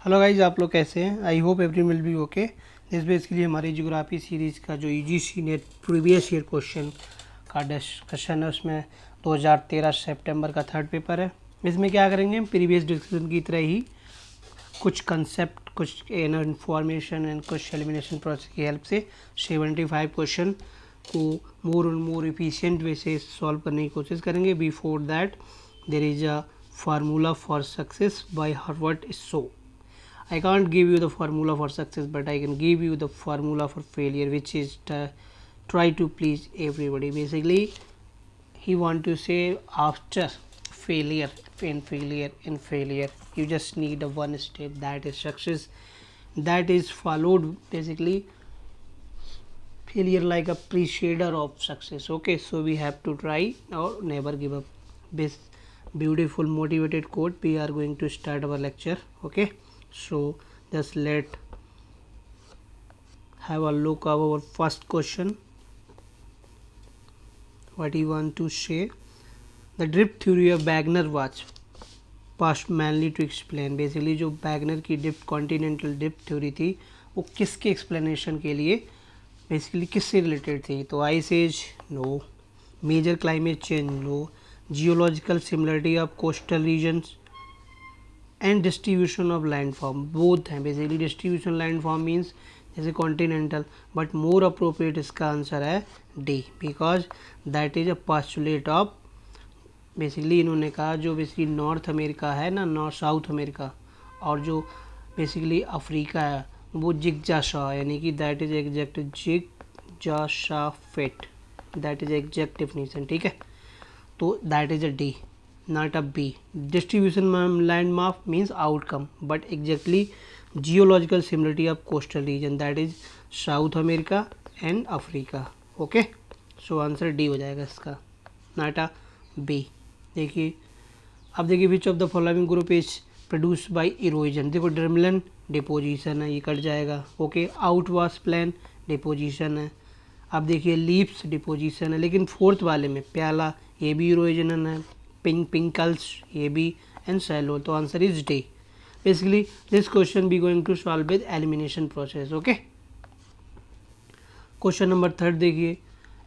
Hello guys, आप लोग कैसे हैं? I hope every will be okay. इस बेसिकली हमारी ज्योग्राफी सीरीज़ का जो UGC net previous year question का डिस्कशन है, उसमें 2013 सितंबर का थर्ड पेपर है। इसमें क्या करेंगे हम, प्रीवियस डिस्कशन की तरह ही कुछ कंसेप्ट, कुछ इंफॉर्मेशन एंड कुछ एलिमिनेशन प्रोसेस की हेल्प से 75 क्वेश्चन को मोर और मोर एफिशिएंट वे से सॉल्व करने की कोशिश करेंगे। Before that there is a formula for success by Harvard show. I can't give you the formula for success, but I can give you the formula for failure, which is to try to please everybody. Basically, he want to say after failure, in failure, you just need a one step, that is success. That is followed basically failure like a preceder of success. Okay, so we have to try or never give up. This beautiful motivated quote, we are going to start our lecture. Okay, so just let have a look at our first question. What you want to say? The drift theory of Wagner was passed mainly to explain. Basically जो Wagner की डिप्ट continental डिप्ट theory थी वो किसके explanation के लिए, basically किससे related थी? तो ice age no, major climate change no, geological similarity of coastal regions and distribution of land form, both हैं। Basically distribution land form means जैसे कॉन्टिनेंटल, बट मोर अप्रोप्रिएट इसका आंसर है D, because that is a postulate of, basically इन्होंने कहा जो basically north America है ना, north south America, और जो बेसिकली अफ्रीका है वो जिग्जाशा, यानी कि that is exact jigsaw fit, that is exact definition. ठीक है, तो that is a D, not a B. Distribution landmark means outcome, but exactly geological similarity of coastal region, that is South America and Africa. Okay, so answer D हो जाएगा इसका, not a B. देखिए, अब देखिए which of the following group is produce by erosion. देखो ड्रमलन deposition है, ये cut जाएगा। Okay, out wash plan deposition है। अब देखिए लीप्स डिपोजिशन है, लेकिन फोर्थ वाले में प्याला ये भी इरोजन है, पिंकल्स ये भी, एंड सैलो, तो answer is D. Basically this question be going to solve with elimination process. Okay, question number third देखिए,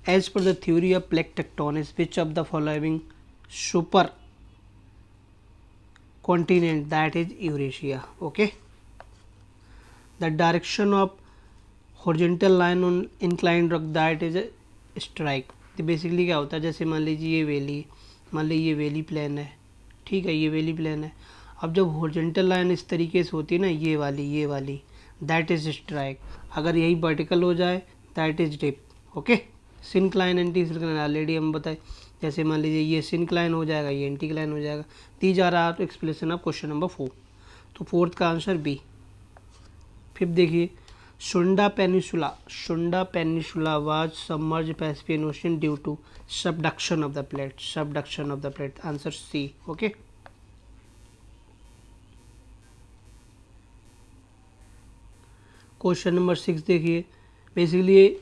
as per the theory of plate tectonics which of the following super continent, that is Eurasia. Okay, the direction of horizontal line on inclined rock, that is a strike. तो basically क्या होता है, जैसे मान लीजिए ये valley, मान लीजिए ये वैली प्लेन है, ठीक है, ये वैली प्लेन है। अब जब हॉरिजॉन्टल लाइन इस तरीके से होती है ना, ये वाली दैट इज स्ट्राइक। अगर यही वर्टिकल हो जाए that is dip. Okay, syncline anti syncline already हम बताए, जैसे मान लीजिए ये सिंक्लाइन हो जाएगा, ये एंटीक्लाइन हो जाएगा। दी जा रहा तो एक्सप्लेनेशन ऑफ क्वेश्चन नंबर 4, तो फोर्थ का आंसर बी। फिफ्थ देखिए, Sunda peninsula was submerged Pacific Ocean due to subduction of the plate, answer C. Okay, question number 6 देखिए, बेसिकली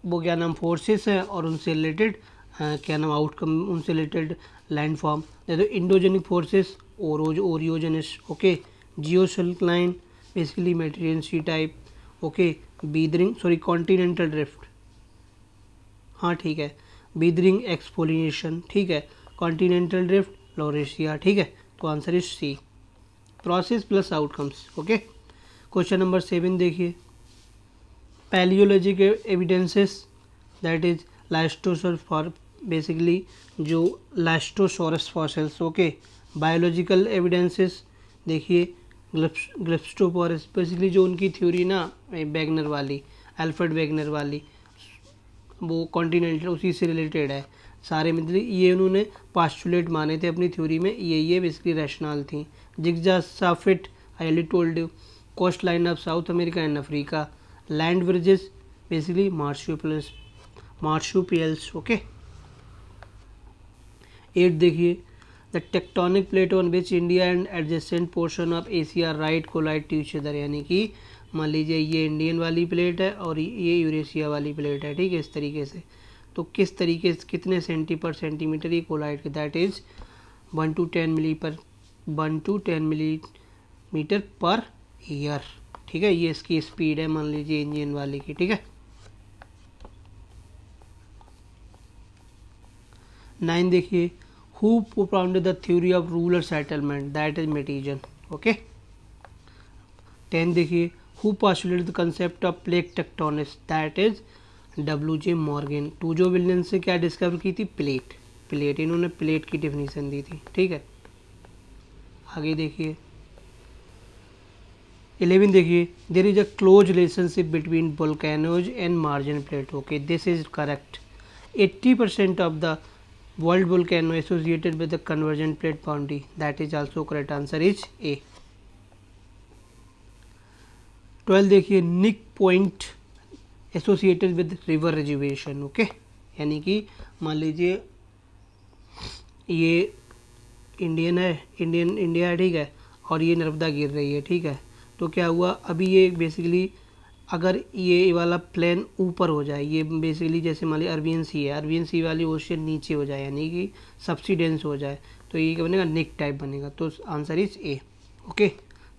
वो क्या नाम फोर्सेस हैं और उनसे रिलेटेड क्या नाम आउटकम, उनसे रिलेटेड लैंड फॉर्म। देखो endogenic forces orogenesis, okay, geosyncline basically Mediterranean sea type, okay, continental drift, हाँ ठीक है, बीदरिंग एक्सफोलिएशन, ठीक है, कॉन्टिनेंटल ड्रिफ्ट लॉरेशिया, ठीक है, तो answer is C, process plus outcomes. Okay, question number 7 देखिए, palaeologic evidences, that is Lystrosaurus, basically जो Lystrosaurus fossils. Okay, biological evidences देखिए ग्लिप्टोपोरस, बेसिकली जो उनकी थ्योरी ना वैगनर वाली, अल्फ्रेड वैगनर वाली, वो कॉन्टिनेंटल उसी से रिलेटेड है सारे, मतलब ये उन्होंने पास्टुलेट माने थे अपनी थ्योरी में, ये बेसिकली रैशनल थी। Jigsaw fit I already told you, coast line of South America and Africa, land bridges basically marsupials. Okay, 8 देखिए, the tectonic plate on which India and adjacent portion of Asia right collide to each other, यानी कि मान लीजिए ये Indian वाली plate है और ये यूरेशिया वाली प्लेट है, ठीक है, इस तरीके से, तो किस तरीके से कितने सेंटीमीटर ये collide, that is 1 to 10 millimetre per year, ठीक है। ये इसकी स्पीड है मान लीजिए इंजन वाले की, ठीक है। 9 देखिए, who propounded the theory of rural settlement, that is Meitzen, okay. 10 देखिए, who postulated the concept of plate tectonics, that is WJ Morgan. Tuzo William से क्या डिस्कवर की थी? प्लेट, प्लेट, इन्होंने प्लेट की डेफिनेशन दी थी, ठीक है। आगे देखिए 11 देखिए, there is a close relationship between volcanoes and margin plate, okay, this is correct. 80% of the world volcano associated with the convergent plate boundary, that is also correct, answer is A। 12 देखिए, knick point associated with river reservation, okay, यानी कि मान लीजिए ये Indian है, India है, ठीक है, और ये नर्मदा गिर रही है, ठीक है। तो क्या हुआ, अभी ये बेसिकली अगर ये वाला प्लेन ऊपर हो जाए, ये बेसिकली जैसे मान लीजिए अरबियन सी है, अरबियन सी वाली ओशियन नीचे हो जाए, यानी कि सबसिडेंस हो जाए, तो ये क्या बनेगा? निक टाइप बनेगा, तो आंसर इज ए, ओके।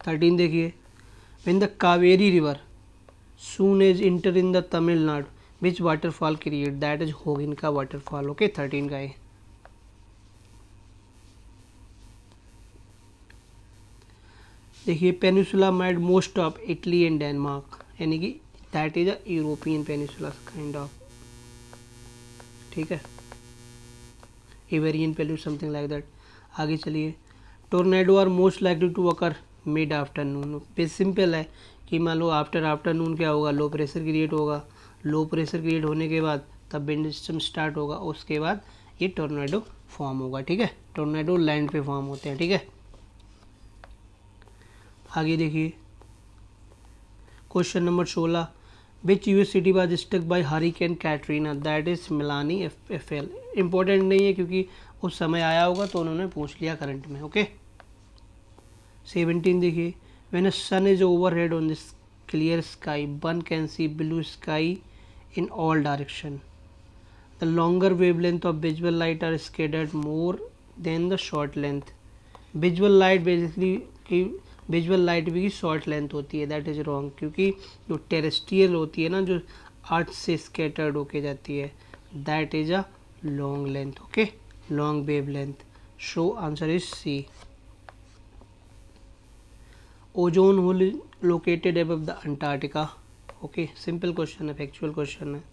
13 देखिए, when the Kaveri river soon as enter in the Tamil Nadu which waterfall create, that is Hogenakkal waterfall, okay, 13 का ए। देखिए, peninsula made most of Italy and Denmark, यानी कि that is a European peninsula kind of, ठीक है, Iberian peninsula something like that. आगे चलिए, tornado are most likely to occur mid afternoon, बेस simple है कि मान लो आफ्टर आफ्टरनून क्या होगा? लो प्रेशर क्रिएट होगा, लो प्रेशर क्रिएट होने के बाद तब विंड सिस्टम स्टार्ट होगा, उसके बाद ये टोर्नेडो फॉर्म होगा, ठीक है। टोर्नेडो लैंड पे फॉर्म होते हैं, ठीक है। आगे देखिए, question number 16, which US city was struck by hurricane Katrina, that is मिलानी एफएल। इंपॉर्टेंट नहीं है क्योंकि उस समय आया होगा तो उन्होंने पूछ लिया करंट में, ओके। 17 देखिए, when a sun is overhead on this clear sky one can see blue sky in all direction, the longer wavelength of visual light are scattered more than the short length. Visual light basically की visual light भी short length होती है, that is wrong, क्योंकि जो terrestrial होती है ना, जो अर्थ से स्कैटर्ड होके जाती है, that is a long length, okay, long wave length. So answer is C. Ozone hole located above the Antarctica, okay, simple question है, फैक्चुअल क्वेश्चन है।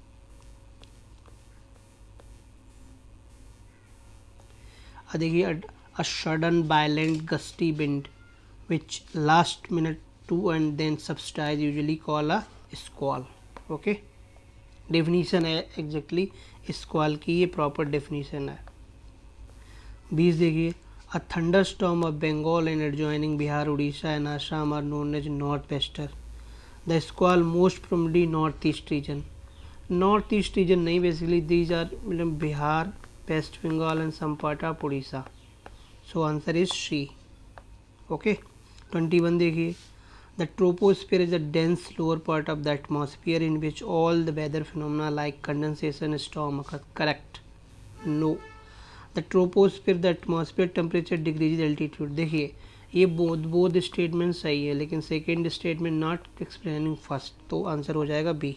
देखिए, a sudden violent gusty wind which last minute to and then subside usually call a squall, okay, definition है exactly squall की, ये proper definition है। 20 देखिए, a thunderstorm of Bengal and adjoining Bihar, Odisha and Assam are known as northwester, the squall most probably northeast region, northeast region नहीं, basically these are Bihar, West Bengal and some part of Odisha, so answer is C, okay। 21 देखिए, the troposphere is a dense lower part of the atmosphere in which all the weather phenomena like condensation storm occur, correct, no, the troposphere the atmosphere temperature decrease altitude. देखिए, ये both statement सही है, लेकिन second statement not explaining first, तो answer हो जाएगा B.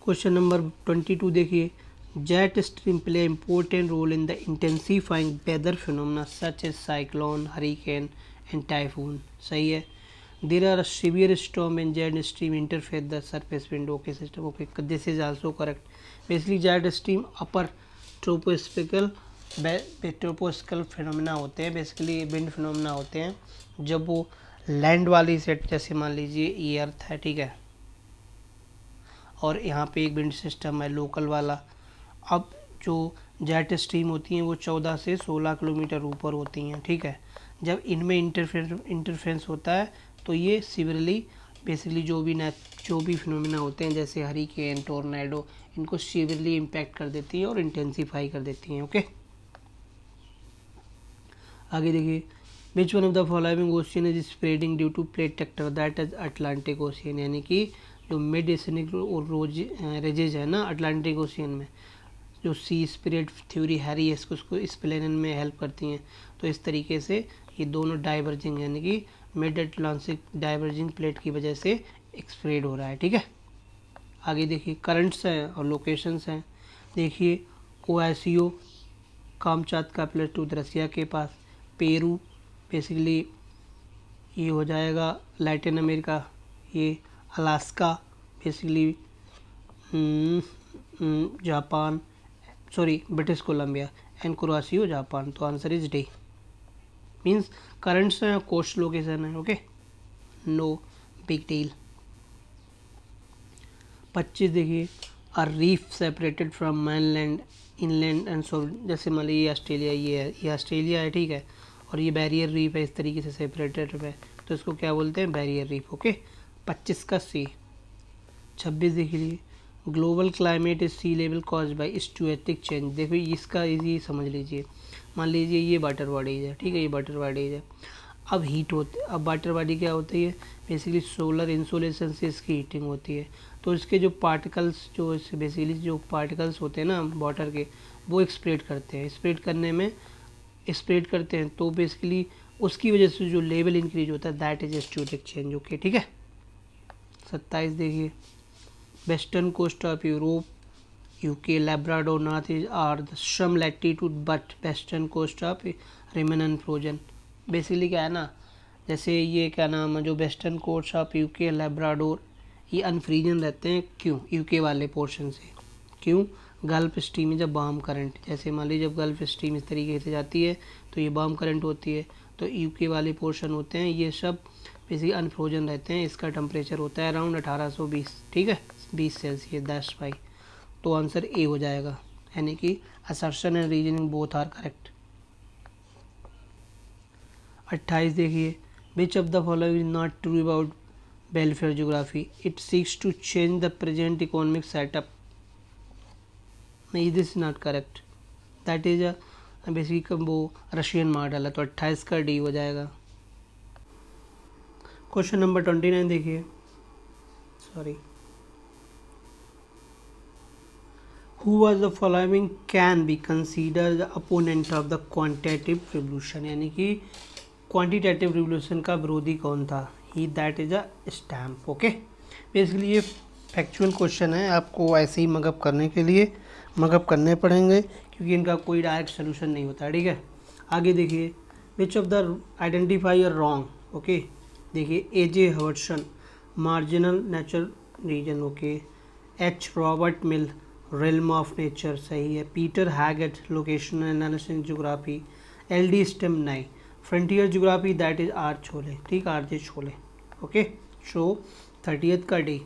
Question number 22 देखिए, jet stream play important role in the intensifying weather phenomena such as cyclone, hurricane and typhoon, सही है। there are a severe storm and jet stream interfere the surface wind, okay system, okay, this is also correct, basically jet stream upper tropospherical phenomena होते हैं, basically wind phenomena होते हैं जब वो land वाली set, जैसे मान लीजिए ये अर्थ है, ठीक है, और यहाँ पे एक विंड सिस्टम है लोकल वाला। अब जो जेट स्ट्रीम होती हैं वो 14 से 16 किलोमीटर ऊपर होती हैं, ठीक है। जब इनमें इंटरफेरेंस होता है तो ये सिवियरली बेसिकली जो भी फिनोमेना होते हैं जैसे हरिकेन, टोर्नेडो, इनको सिवियरली इम्पैक्ट कर देती है और इंटेंसीफाई कर देती हैं, ओके। आगे देखिए, which one of the following ocean is spreading due to plate टेक्टर, दैट इज अटलांटिक ओशियन, यानी कि जो मिड ओशियनिक रेजेज है ना अटलांटिक ओशियन में, जो सी स्पिरिट थ्योरी हैरी है उसको एक्सप्लेन में हेल्प करती हैं। तो इस तरीके से ये दोनों डाइवर्जिंग यानी कि मिड अटलांटिक डाइवर्जिंग प्लेट की वजह से एक्सप्रेड हो रहा है। ठीक है, आगे देखिए करंट्स हैं और लोकेशंस हैं। देखिए ओएसियो कामचाटका प्लेट टू रसिया के पास, पेरू बेसिकली ये हो जाएगा लैटिन अमेरिका, ये Alaska basically Japan, sorry British Columbia, and Kuroshio Japan. तो answer is D, means currents हैं कोस्ट लोकेशन है। Okay, no big deal. 25 देखिए, a reef separated from mainland inland and so, जैसे मान लीजिए ऑस्ट्रेलिया, ये Australia है, ठीक है, और ये बैरियर रीफ है, इस तरीके से सेपरेटेड है, तो इसको क्या बोलते हैं, बैरियर रीफ। ओके, 25 का सी। 26 देख लीजिए, global climate is sea level cause by eustatic change. देखो इसका इजी समझ लीजिए, मान लीजिए ये वाटर बॉडीज है, ठीक है, ये वाटर बॉडीज है, अब हीट होते, अब वाटर बॉडी क्या होती है, बेसिकली सोलर इंसोलेशन से इसकी हीटिंग होती है, तो इसके जो पार्टिकल्स, जो बेसिकली जो पार्टिकल्स होते हैं ना वाटर के, वो एक्सप्रेड करते हैं, एक्सप्रेड करते हैं, तो बेसिकली उसकी वजह से जो लेवल इंक्रीज होता है that is static change. Okay, ठीक है। 27 देखिए, western coast of Europe, UK, Labrador, north east are the same latitude but western coast of remain unfrozen. Basically क्या है ना, जैसे ये क्या नाम है, जो western coast of UK, Labrador, ये अनफ्रीजन रहते हैं। क्यों? यूके वाले पोर्शन से। क्यों? गल्फ स्ट्रीम में जब वार्म करंट, जैसे मान लीजिए जब गल्फ स्ट्रीम इस तरीके से जाती है तो ये वार्म करंट होती है, तो यूके वाले पोर्शन होते हैं ये सब बेसिकली अनफ्रोजन रहते हैं। इसका टेम्परेचर होता है अराउंड 1820, ठीक है, 20 सेल्सियस, दैट्स वाई। तो आंसर ए हो जाएगा, यानी कि assertion and reasoning both are correct. 28 देखिए, which of the following is not true about welfare geography, it seeks to change the present economic setup। नहीं, this is not correct, that is a basically वो Russian model है, तो 28 का D हो जाएगा। Question number 29 देखिए, sorry, who was the following can be considered the opponent of the quantitative revolution, यानी कि क्वांटिटेटिव रिवोल्यूशन का विरोधी कौन था, he that is a stamp. Okay, basically ये फैक्चुअल क्वेश्चन है, आपको ऐसे ही मगअप करने के लिए मगअप करने पड़ेंगे क्योंकि इनका कोई डायरेक्ट सोल्यूशन नहीं होता, ठीक है। आगे देखिए, which of the identify a wrong. Okay, देखिए AJ Herbertson, marginal nature region. Okay, H Robert Mill, realm of nature, सही है। Peter Haggett, location analysis geography. L D stem नाई, frontier geography, that is R Chorley, ठीक, R J Chorley. Okay, so 30th का D.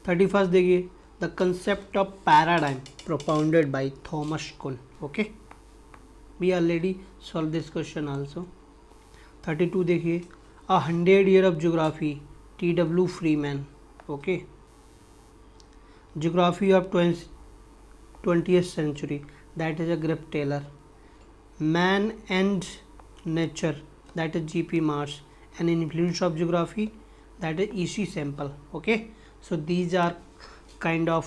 31 देखिए, the concept of paradigm propounded by Thomas Kuhn. Okay, we already solve this question also. 32 देखिए, अ 100 year of geography, T W Freeman. Okay, geography of 20th century, that is a Griff Taylor। Man and nature, that is G.P. Marsh, and influence of geography, that is E.C. Semple। okay, so these are kind of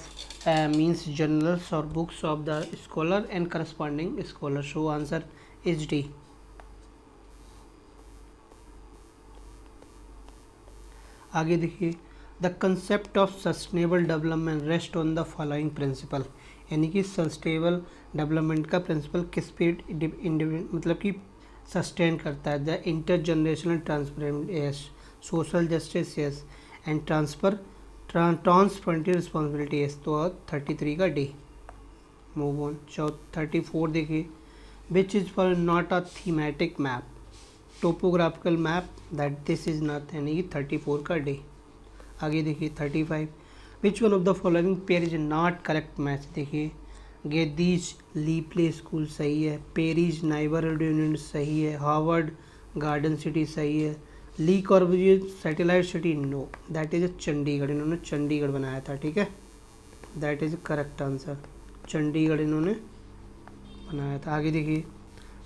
means journals or books of the scholar and corresponding scholar, so answer is D। आगे देखिए, the concept of sustainable development rest on the following principle, यानी कि sustainable development का principal किस पे मतलब कि sustain करता है, the inter generational transparent, yes, social justice, yes, and transfrontier responsibility, yes. तो 33 का डी। Move on. 34 देखिए, which is for not a thematic map, topographical map, that this is not, यानी कि 34 का डी। आगे देखिए 35, विच one of the following pair is not correct match. देखिए गेदीज ली play school सही है, पेरिज नाइबरहुड यूनियन सही है, हार्वर्ड गार्डन सिटी सही है, Le Corbusier satellite city, no, that is Chandigarh, इन्होंने चंडीगढ़ बनाया था, ठीक है, that is correct answer, Chandigarh इन्होंने बनाया था। आगे देखिए,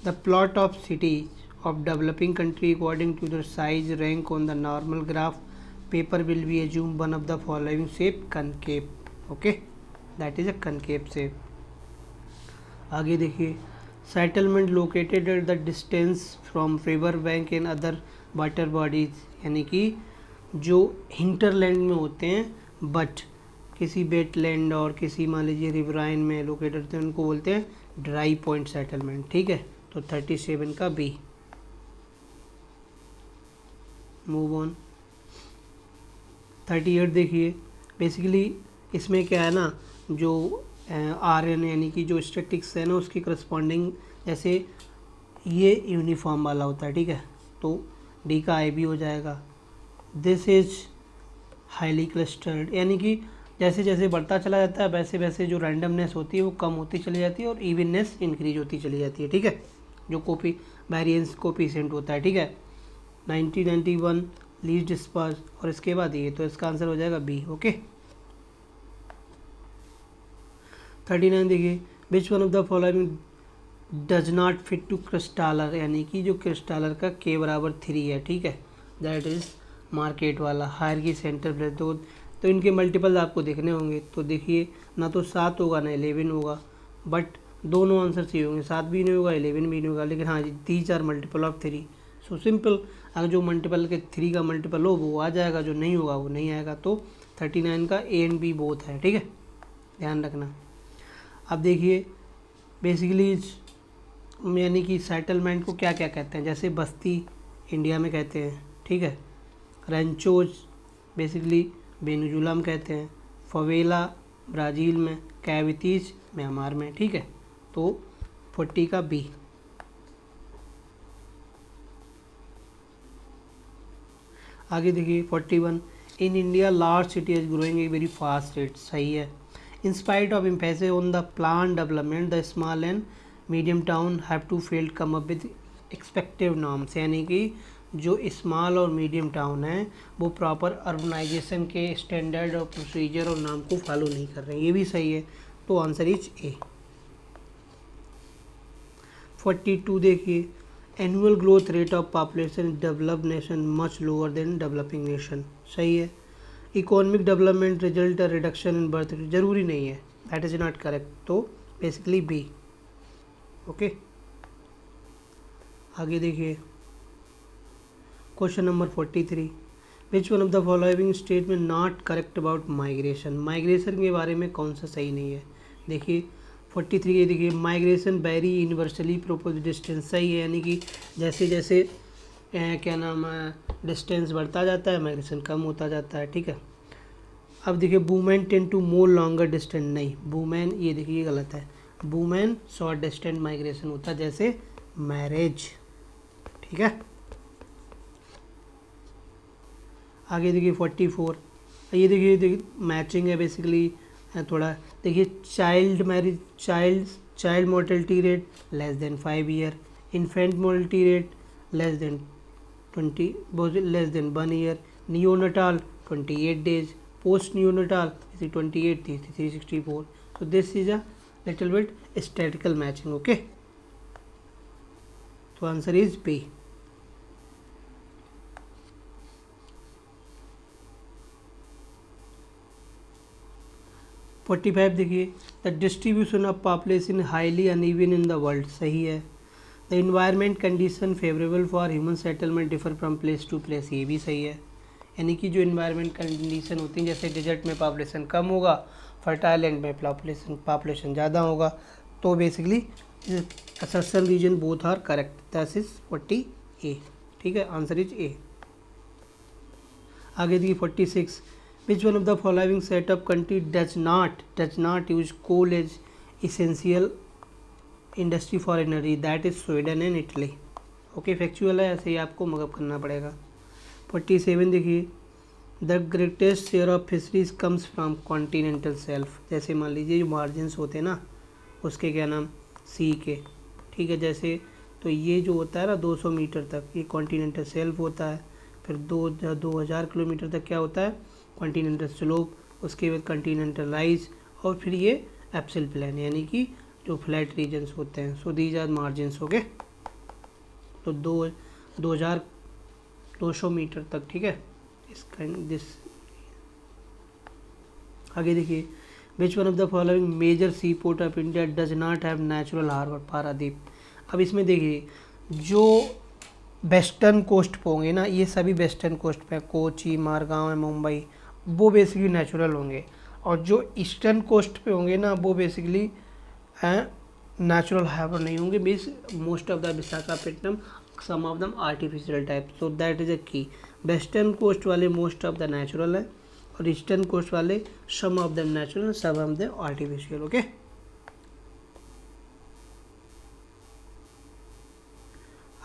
the plot of cities of developing country according to their size rank on the normal graph, paper will be assumed one of the following shape, concave। okay, that is a concave shape. आगे देखिए, settlement located at the distance from river bank and other water bodies, यानी कि जो hinterland में होते हैं but किसी wetland और किसी मान लीजिए रिवराइन में लोकेटेड होते हैं, उनको बोलते हैं ड्राई पॉइंट सेटलमेंट। ठीक है, तो 37 का बी। Move on. 38 देखिए, बेसिकली इसमें क्या है ना, जो आर एन यानी कि जो स्टैटिक्स है ना उसकी करस्पॉन्डिंग, जैसे ये यूनिफॉर्म वाला होता है। ठीक है, तो डी का आई भी हो जाएगा। दिस इज हाईली क्लस्टर्ड, यानी कि जैसे जैसे बढ़ता चला जाता है वैसे वैसे जो रैंडमनेस होती है वो कम होती चली जाती है और इवननेस इंक्रीज होती चली जाती है। ठीक है, जो वेरिएंस कोफिशिएंट होता है। ठीक है, 1991 लीस्ट डिस्पर्स, और इसके बाद ये, तो इसका आंसर हो जाएगा बी। ओके। 39 देखिए, which one of the following does not fit to Christaller, यानी कि जो क्रिस्टालर का के बराबर 3 है। ठीक है, दैट इज मार्केट वाला हायर की सेंटर ब्रेथ। तो इनके मल्टीपल आपको देखने होंगे। तो देखिए, ना तो 7 होगा ना 11 होगा, बट दोनों आंसर सही होंगे, 7 भी नहीं होगा 11 भी नहीं होगा, लेकिन हाँ जी these are multiple of 3। So simple, अगर जो मल्टीपल के 3 का मल्टीपल हो वो आ जाएगा, जो नहीं होगा वो नहीं आएगा। तो 39 का ए एंड बी बोथ है। ठीक है, ध्यान रखना। अब देखिए, बेसिकली यानी कि सेटलमेंट को क्या क्या कहते हैं, जैसे बस्ती इंडिया में कहते हैं। ठीक है, रेंचोज बेसिकली वेनेजुला में कहते हैं, फवेला ब्राज़ील में, कैविटीज म्यांमार में। ठीक है, तो 40 का बी। आगे देखिए 41, in India large city is growing a very fast rate, सही है। In spite of emphasis on the plan development the small and medium town have to failed come up with expective norms, यानी कि जो small और medium town है वो proper urbanization के standard और प्रोसीजर और नाम को फॉलो नहीं कर रहे हैं, ये भी सही है। तो आंसर इज ए। 42 देखिए, annual growth rate of population developed nation much lower than developing nation, सही है। Economic development result reduction in birth rate, जरूरी नहीं है, दैट इज नॉट करेक्ट, तो बेसिकली बी। ओके, आगे देखिए question number 43, which one of the following statement not correct about migration, migration के बारे में कौन सा सही नहीं है। देखिए 43 के देखिए, migration very universally propose distance, सही है, यानी कि जैसे जैसे क्या नाम है डिस्टेंस बढ़ता जाता है माइग्रेशन कम होता जाता है। ठीक है, अब देखिए women tend to more longer distance, नहीं वुमेन, ये देखिए गलत है, वुमेन शॉर्ट डिस्टेंस माइग्रेशन होता है जैसे मैरिज। ठीक है, आगे देखिए 44, ये देखिए मैचिंग है बेसिकली थोड़ा। देखिए child mortality rate less than 5 year, infant mortality rate less than 1 year, neonatal 28 days, post neonatal 28 थी 364। तो this is a little bit statical matching. Okay, तो answer is B. Forty five देखिए, the distribution of population highly uneven in the world, सही है। The environment condition favourable for human settlement differ from place to place, ये भी सही है। यानी कि जो इन्वायरमेंट कंडीशन होती हैं, जैसे डेजर्ट में पॉपुलेशन कम होगा, फर्टाइल लैंड में पॉपुलेशन ज़्यादा होगा, तो basically assertion reason both are correct, that is 40 A. ठीक है, आंसर इज ए। आगे देखिए 46, which one of the following set of country does not use coal as essential industry for energy, that is Sweden and Italy। Okay, factual है, ऐसे ही आपको mug up करना पड़ेगा। 47 देखिए, the greatest share of fisheries comes from continental shelf, जैसे मान लीजिए जो मार्जिनस होते हैं ना उसके क्या नाम, सी के। ठीक है, जैसे तो ये जो होता है ना 200 मीटर तक ये कॉन्टिनेंटल शेल्फ होता है, फिर 2000 किलोमीटर तक क्या होता है कॉन्टिनेंटल स्लोप, उसके बाद कॉन्टिनेंटल राइज, और फिर ये एप्सिल प्लेन, यानी कि जो फ्लैट रीजन्स होते हैं। So these are margins. Okay, तो 2200 मीटर तक। ठीक है, दिस। आगे देखिए, which one of the following major sea port of India does not have natural harbour, Paradip. अब इसमें देखिए जो वेस्टर्न कोस्ट पे होंगे ना, ये सभी वेस्टर्न कोस्ट पे, कोची, मारगांव, मुंबई, वो बेसिकली नेचुरल होंगे, और जो ईस्टर्न कोस्ट पे होंगे ना वो बेसिकली नेचुरल हार्बर नहीं होंगे। Means most of the Visakhapatnam, some of them artificial type, so that is a key. Western coast वाले मोस्ट ऑफ द नेचुरल है, और ईस्टर्न कोस्ट वाले some of the natural, some of the artificial. Okay,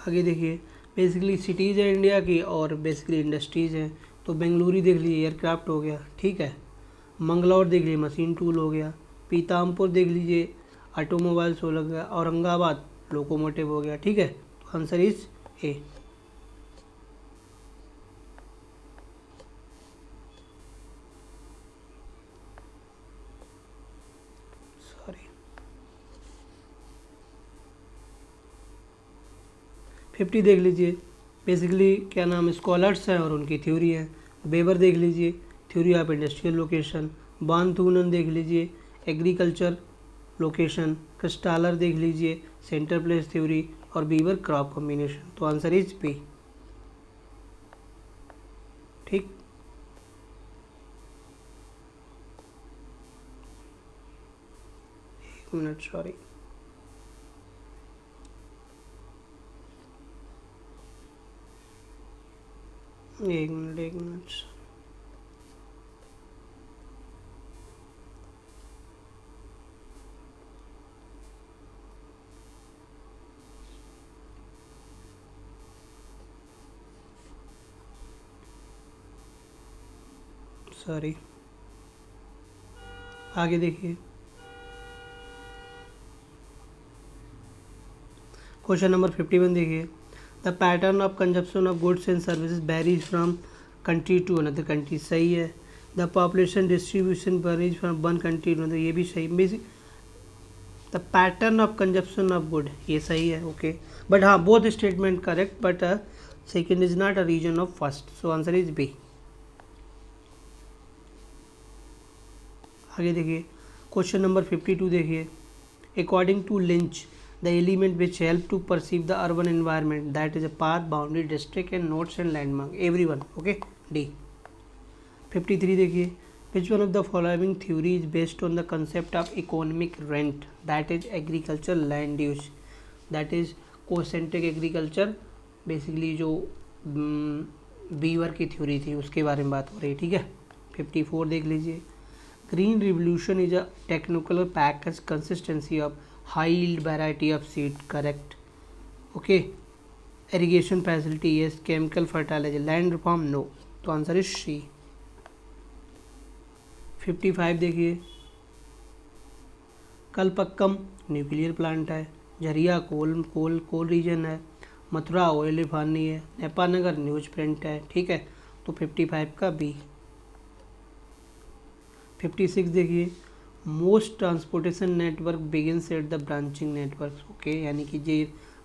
आगे देखिए basically cities है India की और basically industries हैं। तो बेंगलुरु देख लीजिए एयरक्राफ्ट हो गया, ठीक है। मंगलौर देख लीजिए मशीन टूल हो गया। पीतामपुर देख लीजिए ऑटोमोबाइल्स हो गया। औरंगाबाद लोकोमोटिव हो गया, ठीक है। तो आंसर इज ए। सॉरी, 50 देख लीजिए बेसिकली क्या नाम स्कॉलर्स हैं और उनकी थ्योरी है। बेबर देख लीजिए theory of industrial location. Von Thunen देख लीजिए एग्रीकल्चर लोकेशन। क्रिस्टालर देख लीजिए सेंटर प्लेस थ्योरी, और बीवर क्रॉप कॉम्बिनेशन। तो आंसर इज बी, ठीक। एक मिनट, सॉरी, एक मिनट, एक मिनट। सॉरी, आगे देखिए क्वेश्चन नंबर 51 देखिए। The pattern of consumption of goods and services varies from country to another country, सही है। The population distribution varies from one country to another, ये भी सही। Basic the pattern of consumption of good, ये सही है, okay. But हाँ, both statement correct, but second is not a reason of first, so answer is B. आगे देखिए question number 52 देखिए। According to Lynch the element which help to perceive the urban environment, that is a path, boundary, district and nodes and landmark, everyone, okay, D। 53 देखिए, which one of the following theory is based on the concept of economic rent, that is agriculture land use, that is co-centric agriculture, basically जो beaver की theory थी उसके बारे में बात हो रही है, ठीक है। 54 देख लीजिए। Green revolution is a technical package consistency of high yield variety of seed, correct, okay। irrigation facility, yes। chemical fertilizer, land reform, no। तो आंसर इज सी। 55 देखिए। कलपक्कम न्यूक्लियर प्लांट है। झरिया कोल रीजन है। मथुरा ऑयल रिफाइनरी है। नेपानगर न्यूज प्रिंट है, ठीक है। तो 55 का बी। 56 देखिए। Most transportation network begins at the branching network, okay. यानी कि जे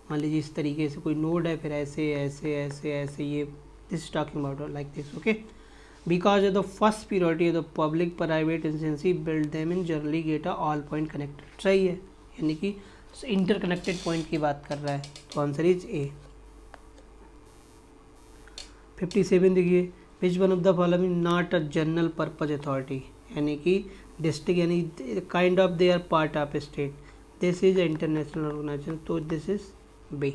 मान लीजिए इस तरीके से कोई नोड है, फिर ऐसे ऐसे ऐसे ऐसे, ये this talking about like this, okay. Because of the first periodicity of the public private agency build them in generally get all point connected, सही है। यानी कि इंटरकनेक्टेड पॉइंट की बात कर रहा है, तो आंसर इज ए। 57 देखिए। Which one of the following not a general purpose authority, यानी कि डिस्ट्रिक्ट यानी kind of they are part of state, this is international organization, तो दिस इज बी।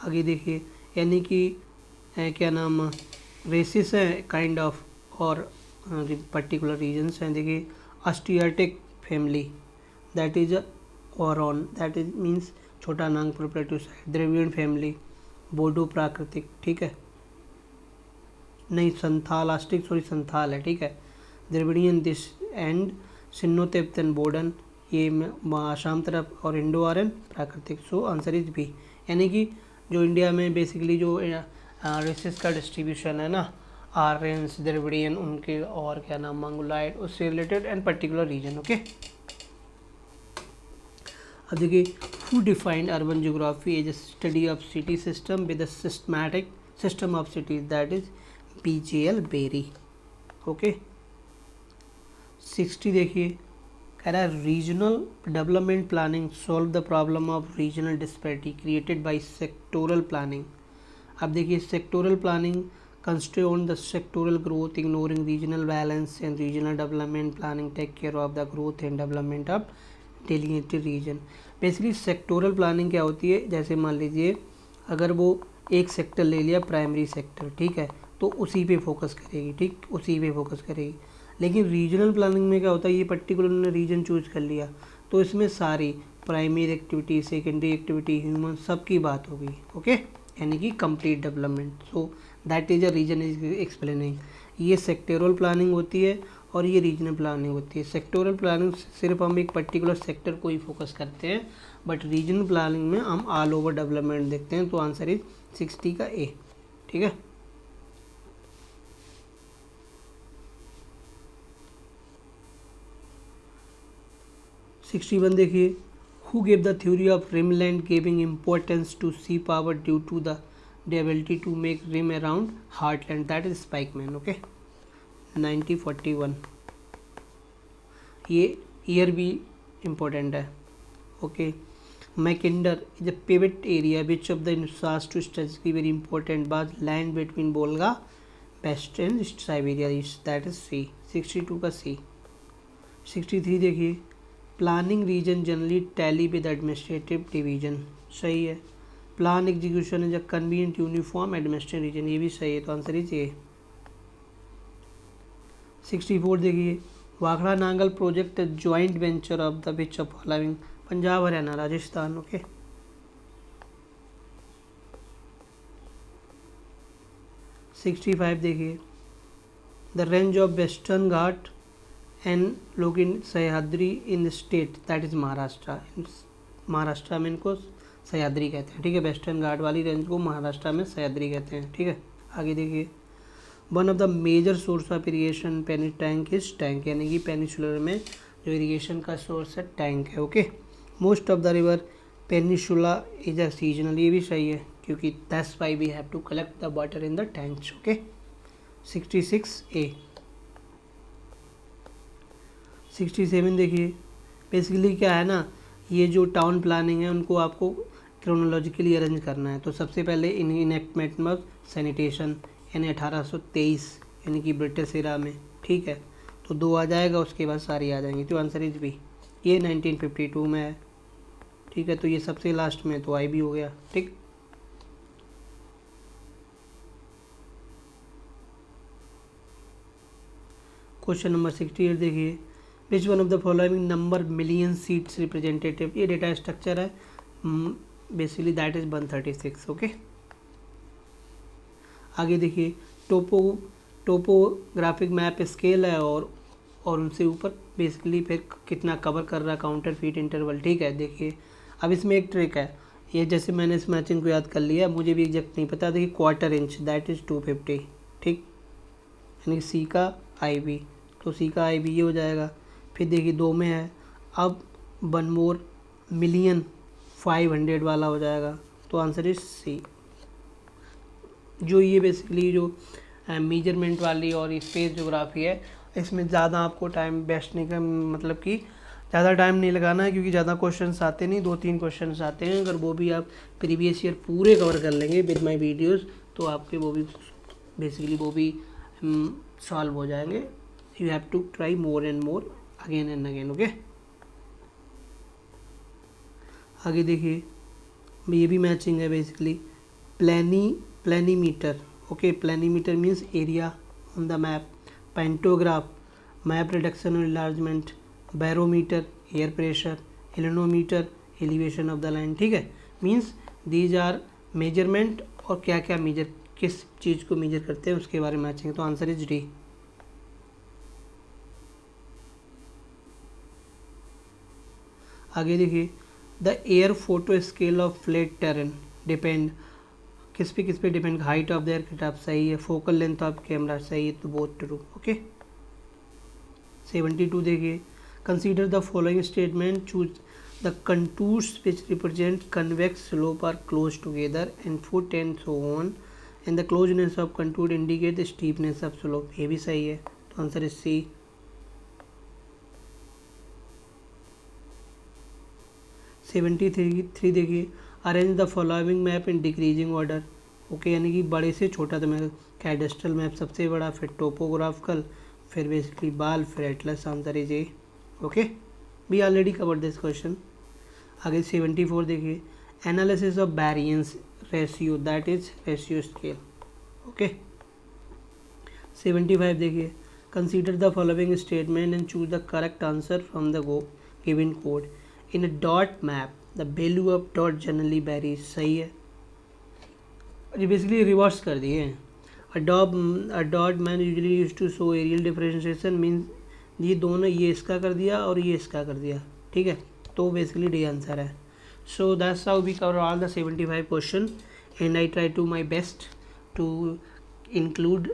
आगे देखिए, यानी कि क्या नाम रेसिस है काइंड ऑफ, और पर्टिकुलर रीजन्स हैं। देखिए Austroasiatic family, that is Oraon, that is means छोटा नांग प्रोप्रेटिव साइड। द्रविडियन फैमिली, बोडो प्राकृतिक, ठीक है। नहीं संथालास्टिक, सॉरी संथाल है, ठीक है। द्रविडियन दिस एंड सिन्नो-तिब्बतन बोडन, ये आसाम तरफ, और इंडो आर्यन प्राकृतिक, सो आंसर इज बी। यानी कि जो इंडिया में बेसिकली जो रेसिस का डिस्ट्रीब्यूशन है ना, आर्यंस, द्रविडियन, उनके और क्या नाम मंगोलाइड, उससे related and particular region, okay. अब देखिए, who defined urban geography as a study of city system with a systematic system of cities, that is BJL Berry. Okay 60 देखिए, कह रहा है regional development planning solve the problem of regional disparity created by sectoral planning. अब देखिए sectoral planning concentrate on the sectoral growth ignoring regional balance and regional development planning take care of the growth and development of delineated region। Basically sectoral planning क्या होती है, जैसे मान लीजिए अगर वो एक सेक्टर ले लिया प्राइमरी सेक्टर, ठीक है, तो उसी पे फोकस करेगी, ठीक, उसी पे फोकस करेगी। लेकिन रीजनल प्लानिंग में क्या होता है, ये पर्टिकुलर उन्होंने रीजन चूज कर लिया तो इसमें सारी primary activity, secondary activity, human, सबकी बात होगी। ओके यानी कि complete development. So that is a reason is explaining. ये सेक्टोरल प्लानिंग होती है और ये रीजनल प्लानिंग होती है। सेक्टोरल प्लानिंग सिर्फ हम एक पर्टिकुलर सेक्टर को ही फोकस करते हैं, बट रीजनल प्लानिंग में हम ऑल ओवर डेवलपमेंट देखते हैं। तो आंसर इज 60 का ए। ठीक है, सिक्सटी वन देखिए, who gave the theory of rimland giving importance to sea power due to the ability to make rim around heartland, that is Spikeman। Okay 1941, ये year भी इम्पोर्टेंट है। Okay Mackinder is a pivot area which of the इंसास to strategy very important बाज land between Volga west and Siberia east, that is C. 62 का C. 63 देखिए, planning region generally tally with administrative division, सही है। Plan execution is a convenient uniform administrative region, ये भी सही है। तो आंसर इज ए। 64 देखिए, Bhakra Nangal project joint venture of the which of following, Punjab, Haryana, Rajasthan. Okay 65 देखिए, the range of western ghat and लोग in Sahyadri in the state, that is Maharashtra. Maharashtra में इनको सह्याद्री कहते हैं। ठीक है, वेस्टर्न घाट वाली रेंज को महाराष्ट्र में सह्याद्री कहते हैं। ठीक है, आगे देखिए, one of the major source of irrigation peninsula tank is tank, यानी कि पेनिसुलर में जो इरीगेशन का सोर्स है टैंक है। Okay most of the river peninsula is a seasonal, ये भी सही है क्योंकि that's why we have to collect the water in the tanks. Okay 66 A. 67 देखिए, बेसिकली क्या है ना, ये जो टाउन प्लानिंग है उनको आपको क्रोनोलॉजिकली अरेंज करना है। तो सबसे पहले इनएक्टमेंट ऑफ सैनिटेशन यानी 1823 यानी कि ब्रिटिश एरा में। ठीक है, तो 2 आ जाएगा, उसके बाद सारी आ जाएंगी। तो आंसर इज बी। ये 1952 में है। ठीक है, तो ये सबसे लास्ट में तो आई भी हो गया। ठीक, क्वेश्चन नंबर 68 देखिए, which one of the following number million seats representative, ये डेटा स्ट्रक्चर है, बेसिकली दैट इज 136। ओके आगे देखिए, टोपोग्राफिक मैप स्केल है और उनसे ऊपर बेसिकली फिर कितना कवर कर रहा है, काउंटर फीट इंटरवल। ठीक है, देखिए अब इसमें एक ट्रिक है, ये जैसे मैंने इस मैचिंग को याद कर लिया, मुझे भी एग्जैक्ट नहीं पता। देखिए क्वार्टर इंच दैट इज़ 250। ठीक, यानी सी का आई बी, तो सी का आई बी ये हो जाएगा। फिर देखिए 2 में है, अब 1 मोर मिलियन 500 वाला हो जाएगा। तो आंसर इज सी। जो ये बेसिकली जो मेजरमेंट वाली और स्पेस ज्योग्राफी है, इसमें ज़्यादा आपको टाइम वेस्ट नहीं कर, मतलब कि ज़्यादा टाइम नहीं लगाना है क्योंकि ज़्यादा क्वेश्चंस आते नहीं, 2-3 क्वेश्चंस आते हैं। अगर वो भी आप प्रीवियस ईयर पूरे कवर कर लेंगे विद माय वीडियोस तो आपके वो भी बेसिकली वो भी सॉल्व हो जाएंगे। You have to try more and more again and again. Okay आगे देखिए, ये भी मैचिंग है basically. Planimeter, okay planimeter means area on the map. Pantograph map reduction और enlargement. Barometer air pressure. Clinometer elevation of the land. ठीक है, means these R measurement और क्या क्या मेजर, किस चीज़ को मेजर करते हैं उसके बारे में मैचिंग। तो आंसर इज डी। आगे देखिए, the air photo scale of flat terrain depend, किस पे depend, height of the aircraft सही है, फोकल लेंथ ऑफ कैमरा सही है, तो बोथ ट्रू। ओके 72 देखिए, consider the following statement, choose the contours which represent convex slope are close together and foot and so on and the closeness of contour indicate the steepness of slope, ये भी सही है, तो answer is C. 73 देखिए, arrange the following map in decreasing order. Okay, यानी कि बड़े से छोटा, तो मैं कैडेस्ट्रल मैप सबसे बड़ा, फिर टोपोग्राफिकल, फिर बेसिकली बाल, फिर atlas, answer is A. Okay, we already covered this question. आगे 74 देखिए, analysis of variance ratio, that is ratio scale. Okay, 75 देखिए, consider the following statement and choose the correct answer from the given code. In a dot map the value of dot generally varies, सही है, ये basically reverse कर दिए हैं। A dot map usually use to show areal differentiation, mean ये दोनों, ये इसका कर दिया और ये इसका कर दिया, ठीक है, तो बेसिकली डी आंसर है। So that's how we cover all the 75 question and I try to my best to include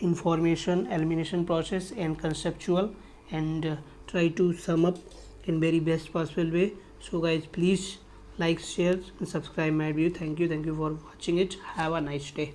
information elimination process and conceptual and try to sum up in very best possible way. So guys, please like, share and subscribe my video. Thank you for watching it. Have a nice day.